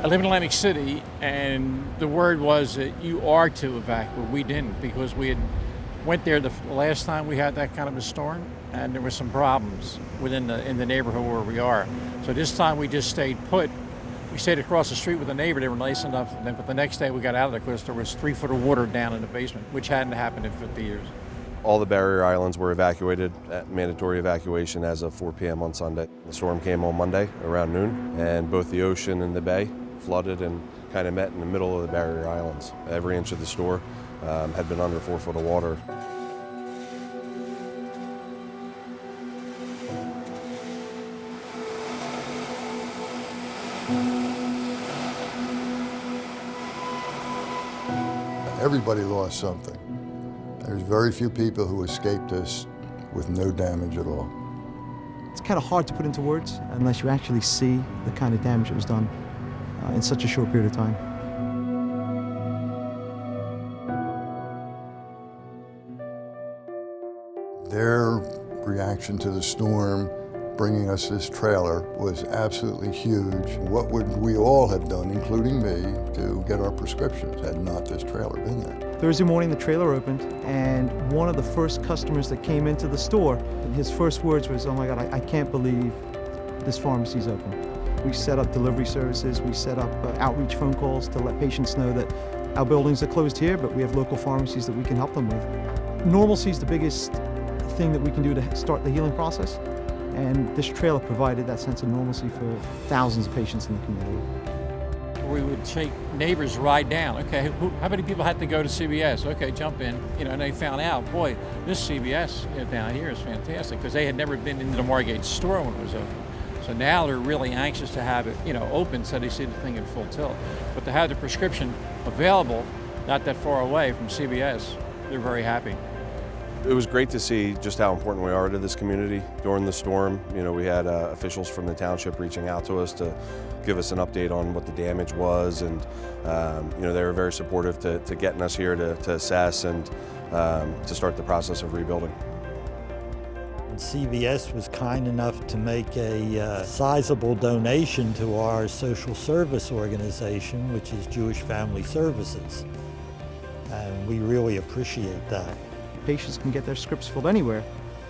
I live in Atlantic City, and the word was that you are to evacuate. We didn't, because we had went there the last time we had that kind of a storm, and there were some problems in the neighborhood where we are. So this time we just stayed put. We stayed across the street with a neighbor. They were nice enough, but the next day we got out of there because there was 3 foot of water down in the basement, which hadn't happened in 50 years. All the barrier islands were evacuated at mandatory evacuation as of 4 p.m. on Sunday. The storm came on Monday around noon, and both the ocean and the bay flooded and kind of met in the middle of the barrier islands. Every inch of the store had been under 4 foot of water. Everybody lost something. There's very few people who escaped this with no damage at all. It's kind of hard to put into words unless you actually see the kind of damage that was done in such a short period of time. Their reaction to the storm, bringing us this trailer, was absolutely huge. What would we all have done, including me, to get our prescriptions had not this trailer been there? Thursday morning, the trailer opened, and one of the first customers that came into the store, his first words was, "Oh my God, I can't believe this pharmacy's open." We set up delivery services, we set up outreach phone calls to let patients know that our buildings are closed here, but we have local pharmacies that we can help them with. Normalcy is the biggest thing that we can do to start the healing process, and this trailer provided that sense of normalcy for thousands of patients in the community. We would take neighbors ride down. Okay, how many people had to go to CVS? Okay, jump in. And they found out, boy, this CVS down here is fantastic, because they had never been into the Margate store when it was open. So now they're really anxious to have it, open, so they see the thing in full tilt. But to have the prescription available, not that far away from CVS, they're very happy. It was great to see just how important we are to this community during the storm. We had officials from the township reaching out to us to give us an update on what the damage was, and they were very supportive to getting us here to assess and to start the process of rebuilding. CVS was kind enough to make a sizable donation to our social service organization, which is Jewish Family Services, and we really appreciate that. Patients can get their scripts filled anywhere,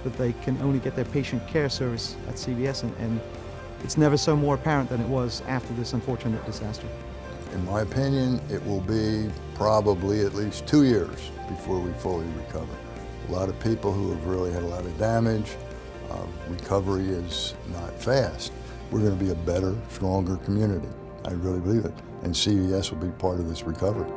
but they can only get their patient care service at CVS, and it's never so more apparent than it was after this unfortunate disaster. In my opinion, it will be probably at least 2 years before we fully recover. A lot of people who have really had a lot of damage, recovery is not fast. We're going to be a better, stronger community. I really believe it, and CVS will be part of this recovery.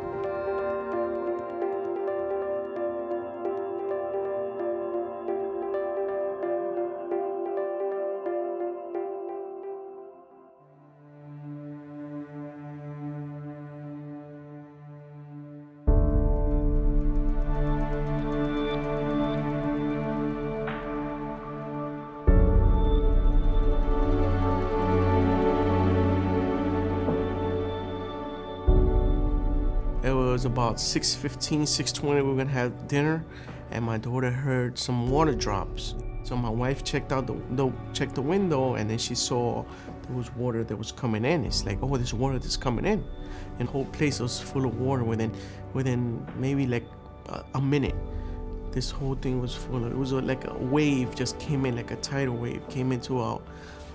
It was about 6:15, 6:20, we were gonna have dinner, and my daughter heard some water drops. So my wife checked the window, and then she saw there was water that was coming in. It's like, oh, there's water that's coming in. And the whole place was full of water within maybe like a minute. This whole thing was full of, it was like a wave just came in, like a tidal wave came into our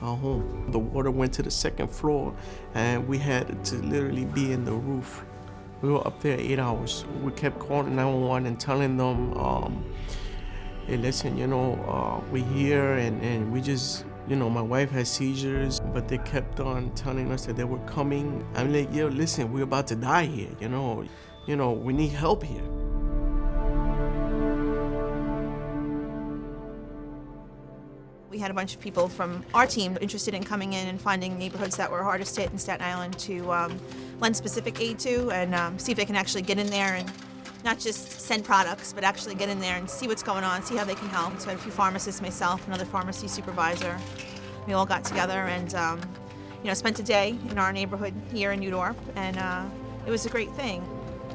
home. The water went to the second floor, and we had to literally be in the roof. We were up there 8 hours. We kept calling 911 and telling them, hey, listen, we're here, and we just, my wife has seizures, but they kept on telling us that they were coming. I'm like, yo, listen, we're about to die here, we need help here. We had a bunch of people from our team interested in coming in and finding neighborhoods that were hardest hit in Staten Island to lend specific aid to, and see if they can actually get in there and not just send products, but actually get in there and see what's going on, see how they can help. So I had a few pharmacists, myself, another pharmacy supervisor. We all got together and spent a day in our neighborhood here in New Dorp, and it was a great thing.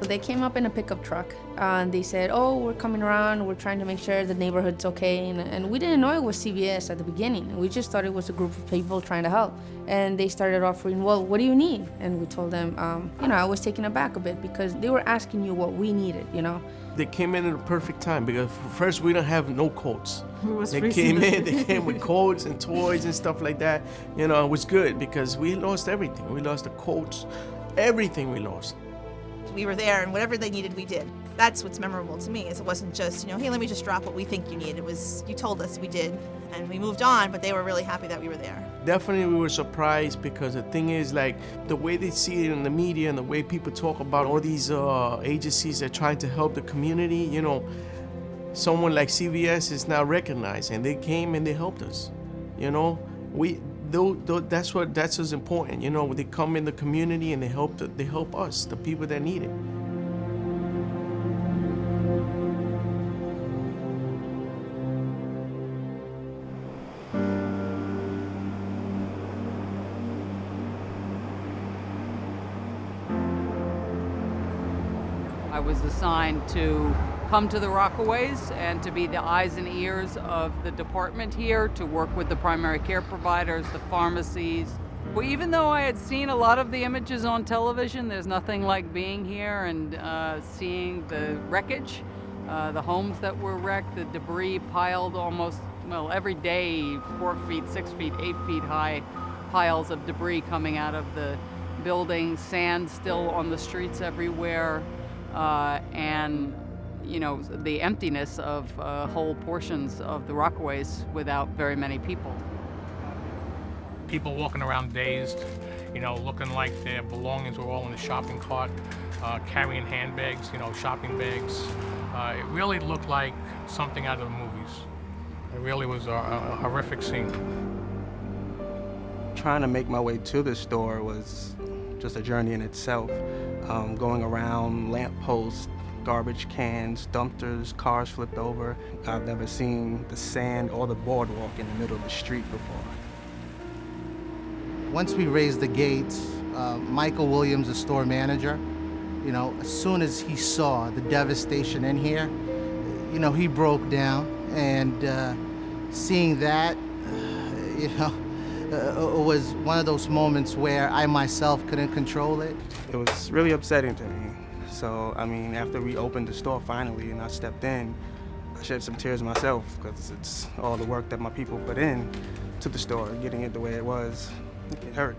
They came up in a pickup truck and they said, oh, we're coming around, we're trying to make sure the neighborhood's okay. And we didn't know it was CVS at the beginning. We just thought it was a group of people trying to help. And they started offering, well, what do you need? And we told them, I was taken aback a bit because they were asking you what we needed, They came in at the perfect time because first we don't have no coats. They came with coats and toys and stuff like that. It was good because we lost everything. We lost the coats, everything we lost. We were there, and whatever they needed, we did. That's what's memorable to me, is it wasn't just, hey, let me just drop what we think you need. It was, you told us, we did, and we moved on, but they were really happy that we were there. Definitely we were surprised because the thing is, like, the way they see it in the media and the way people talk about all these agencies that are trying to help the community, someone like CVS is now recognized, and they came and they helped us. That's what's important. They come in the community and they help us, the people that need it. I was assigned to come to the Rockaways and to be the eyes and ears of the department here, to work with the primary care providers, the pharmacies. Well, even though I had seen a lot of the images on television, there's nothing like being here and seeing the wreckage, the homes that were wrecked, the debris piled almost, every day, 4 feet, 6 feet, 8 feet high piles of debris coming out of the building, sand still on the streets everywhere, and the emptiness of whole portions of the Rockaways without very many people. People walking around dazed, looking like their belongings were all in the shopping cart, carrying handbags, shopping bags. It really looked like something out of the movies. It really was a horrific scene. Trying to make my way to the store was just a journey in itself. Going around lampposts, garbage cans, dumpsters, cars flipped over. I've never seen the sand or the boardwalk in the middle of the street before. Once we raised the gates, Michael Williams, the store manager, as soon as he saw the devastation in here, he broke down. And seeing that, it was one of those moments where I myself couldn't control it. It was really upsetting to me. So, after we opened the store finally and I stepped in, I shed some tears myself because it's all the work that my people put in to the store, getting it the way it was. It hurt.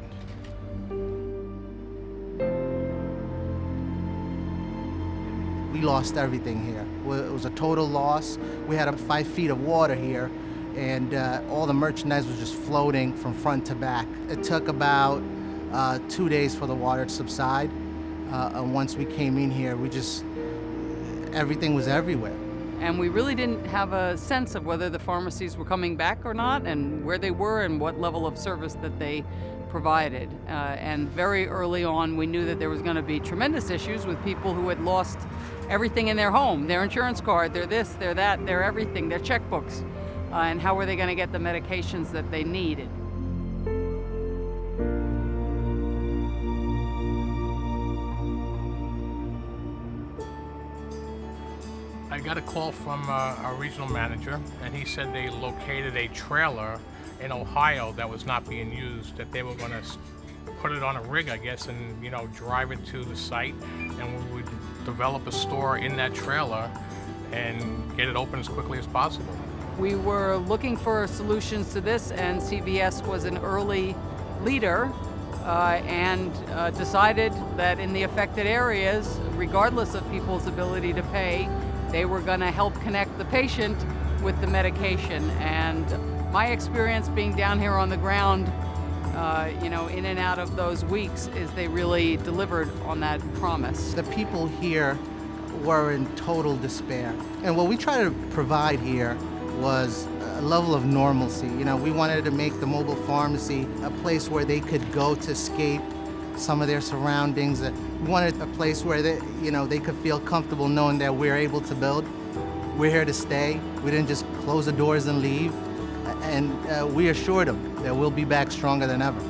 We lost everything here. It was a total loss. We had 5 feet of water here, and all the merchandise was just floating from front to back. It took about 2 days for the water to subside. And once we came in here, everything was everywhere. And we really didn't have a sense of whether the pharmacies were coming back or not, and where they were and what level of service that they provided. And very early on, we knew that there was going to be tremendous issues with people who had lost everything in their home, their insurance card, their this, their that, their everything, their checkbooks. And how were they going to get the medications that they needed? I got a call from our regional manager, and he said they located a trailer in Ohio that was not being used, that they were going to put it on a rig, I guess, and drive it to the site, and we would develop a store in that trailer and get it open as quickly as possible. We were looking for solutions to this, and CVS was an early leader and decided that in the affected areas, regardless of people's ability to pay, they were going to help connect the patient with the medication. And my experience being down here on the ground, in and out of those weeks, is they really delivered on that promise. The people here were in total despair. And what we tried to provide here was a level of normalcy. We wanted to make the mobile pharmacy a place where they could go to escape some of their surroundings. We wanted a place where they could feel comfortable knowing that we're able to build. We're here to stay. We didn't just close the doors and leave. And we assured them that we'll be back stronger than ever.